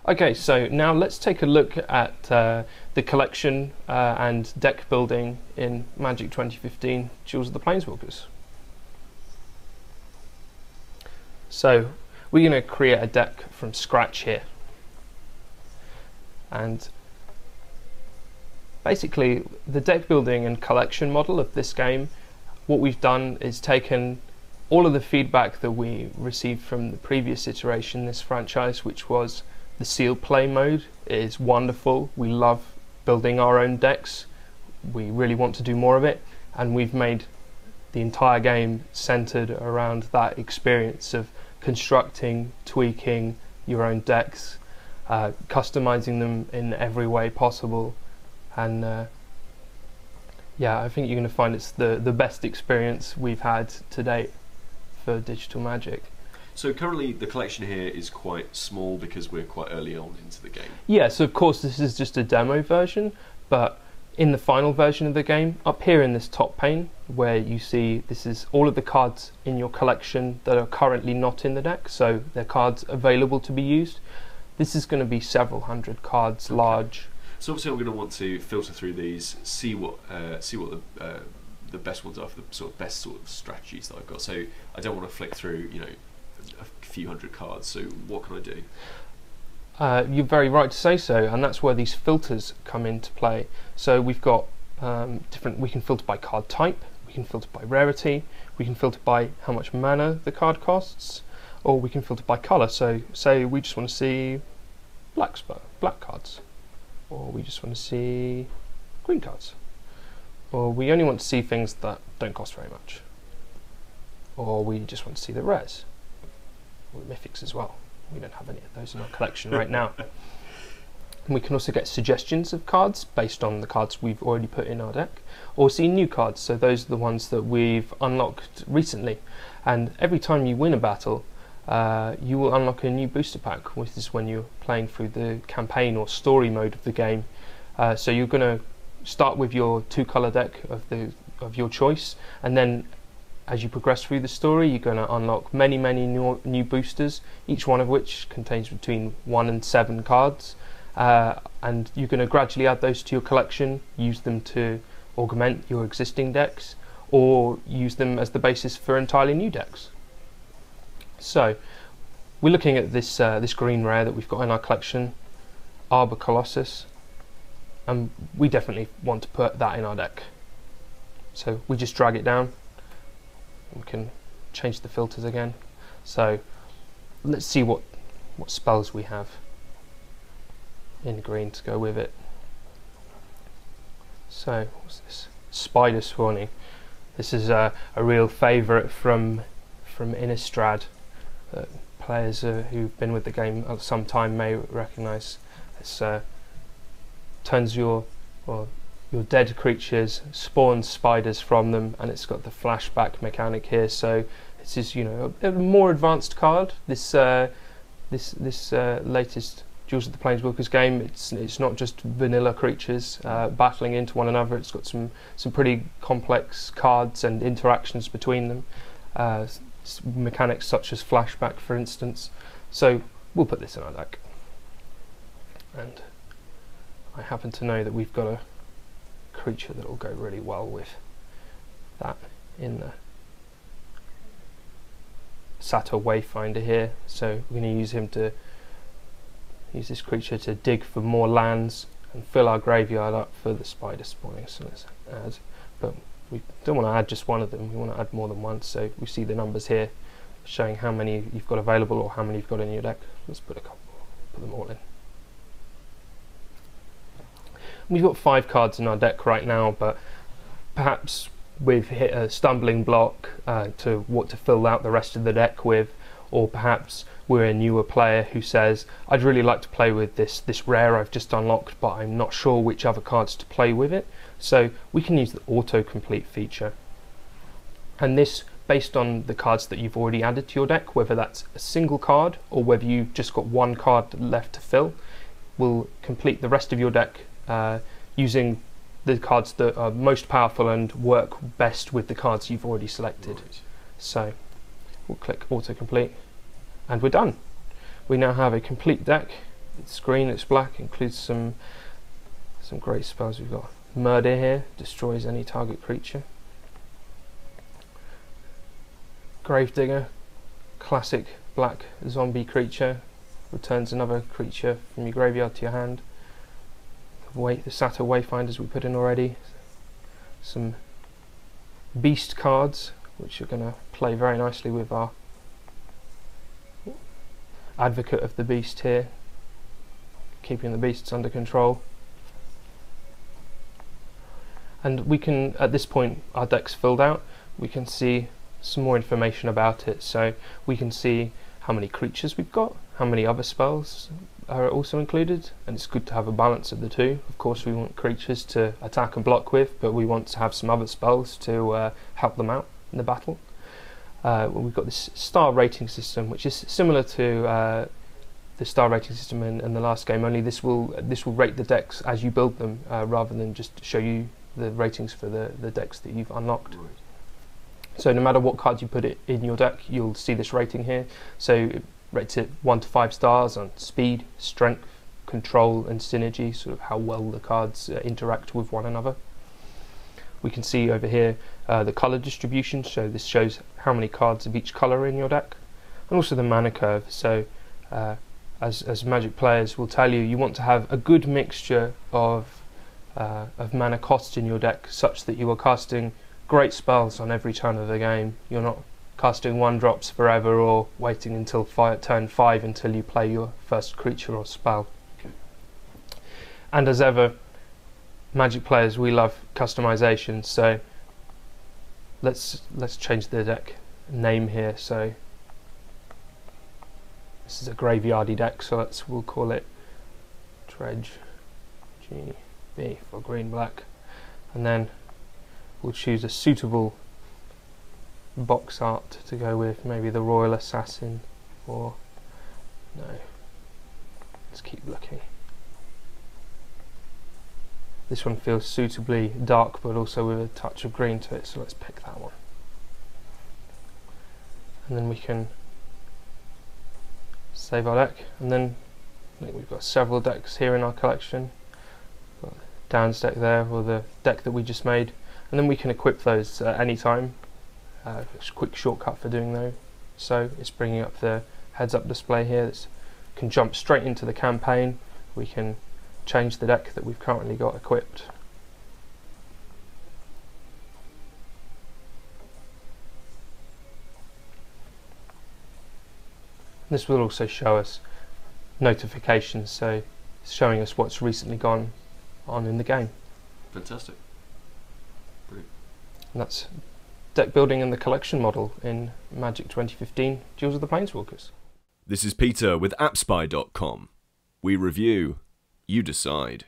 Okay, so now let's take a look at the collection and deck building in Magic 2015 Duels of the Planeswalkers. So we're going to create a deck from scratch here. And basically the deck building and collection model of this game, what we've done is taken all of the feedback that we received from the previous iteration in this franchise, which was the sealed play mode is wonderful. We love building our own decks. We really want to do more of it, and we've made the entire game centered around that experience of constructing, tweaking your own decks, customizing them in every way possible, and yeah, I think you're going to find it's the best experience we've had to date for Digital Magic. So currently the collection here is quite small because we're quite early on into the game. Yeah, so of course this is just a demo version, but in the final version of the game, up here in this top pane where you see this is all of the cards in your collection that are currently not in the deck, so they're cards available to be used. This is going to be several hundred cards large. So obviously I'm going to want to filter through these, see what the best ones are for the best sort of strategies that I've got. So I don't want to flick through, you know, a few hundred cards. So what can I do? You're very right to say so, and that's where these filters come into play. So we've got we can filter by card type, we can filter by rarity, we can filter by how much mana the card costs, or we can filter by colour. So say we just want to see black cards, or we just want to see green cards, or we only want to see things that don't cost very much, or we just want to see the rares, or the mythics as well. We don't have any of those in our collection right now. And we can also get suggestions of cards based on the cards we've already put in our deck, or see new cards, so those are the ones that we've unlocked recently. And every time you win a battle, you will unlock a new booster pack, which is when you're playing through the campaign or story mode of the game. So you're going to start with your 2-color deck of your choice, and then as you progress through the story, you're going to unlock many new boosters, each one of which contains between 1 and 7 cards, and you're going to gradually add those to your collection, use them to augment your existing decks, or use them as the basis for entirely new decks. So we're looking at this this green rare that we've got in our collection, Arbor Colossus, and we definitely want to put that in our deck. So we just drag it down. We can change the filters again. So let's see what spells we have in green to go with it. So what's this? Spider Spawning. This is a real favourite from Innistrad. Players who've been with the game at some time may recognise. This turns your dead creatures, spawns spiders from them, and it's got the flashback mechanic here. So this is, you know, a more advanced card. This latest Duels of the Planeswalkers game, it's not just vanilla creatures battling into one another. It's got some pretty complex cards and interactions between them. Mechanics such as flashback, for instance. So we'll put this in our deck. And I happen to know that we've got a creature that will go really well with that in the Satyr Wayfinder here. So we're going to use this creature to dig for more lands and fill our graveyard up for the spider spawning. So let's add, but we don't want to add just one of them, we want to add more than one. So we see the numbers here showing how many you've got available or how many you've got in your deck. Let's put a couple, put them all in. We've got 5 cards in our deck right now, but perhaps we've hit a stumbling block to what to fill out the rest of the deck with, or perhaps we're a newer player who says, I'd really like to play with this rare I've just unlocked, but I'm not sure which other cards to play with it. So we can use the autocomplete feature, and this, based on the cards that you've already added to your deck, whether that's a single card or whether you've just got one card left to fill, will complete the rest of your deck using the cards that are most powerful and work best with the cards you've already selected. Right. So we'll click autocomplete and we're done. We now have a complete deck screen that's black includes some great spells. We've got Murder here, destroys any target creature. Gravedigger, classic black zombie creature, returns another creature from your graveyard to your hand. The Satyr Wayfinders we put in already. Some beast cards, which are going to play very nicely with our Advocate of the Beast here, keeping the beasts under control. And we can, at this point, our deck's filled out. We can see some more information about it. So we can see how many creatures we've got, how many other spells are also included, and it's good to have a balance of the two. Of course, we want creatures to attack and block with, but we want to have some other spells to help them out in the battle. We've got this star rating system, which is similar to the star rating system in the last game. Only this will rate the decks as you build them, rather than just show you the ratings for the decks that you've unlocked. Right. So no matter what cards you put it in your deck, you'll see this rating here. So it rates it 1 to 5 stars on speed, strength, control and synergy, sort of how well the cards interact with one another. We can see over here the colour distribution, so this shows how many cards of each colour in your deck, and also the mana curve. So as Magic players will tell you, you want to have a good mixture of mana cost in your deck, such that you are casting great spells on every turn of the game. You're not casting 1-drops forever or waiting until turn 5 until you play your first creature or spell. Okay. And as ever, Magic players, we love customization, so let's change the deck name here. So this is a graveyardy deck, so we'll call it Dredge GB for green black, and then we'll choose a suitable box art to go with, maybe the Royal Assassin, or no, let's keep looking. This one feels suitably dark but also with a touch of green to it, so let's pick that one. And then we can save our deck, and then I think we've got several decks here in our collection. Got Dan's deck there, or the deck that we just made, and then we can equip those at any time. It's a quick shortcut for doing those. So it's bringing up the heads-up display here. This can jump straight into the campaign. We can change the deck that we've currently got equipped. This will also show us notifications, so it's showing us what's recently gone on in the game. Fantastic. Brilliant. And that's deck building in the collection model in Magic 2015 Duels of the Planeswalkers. This is Peter with AppSpy.com. We review, you decide.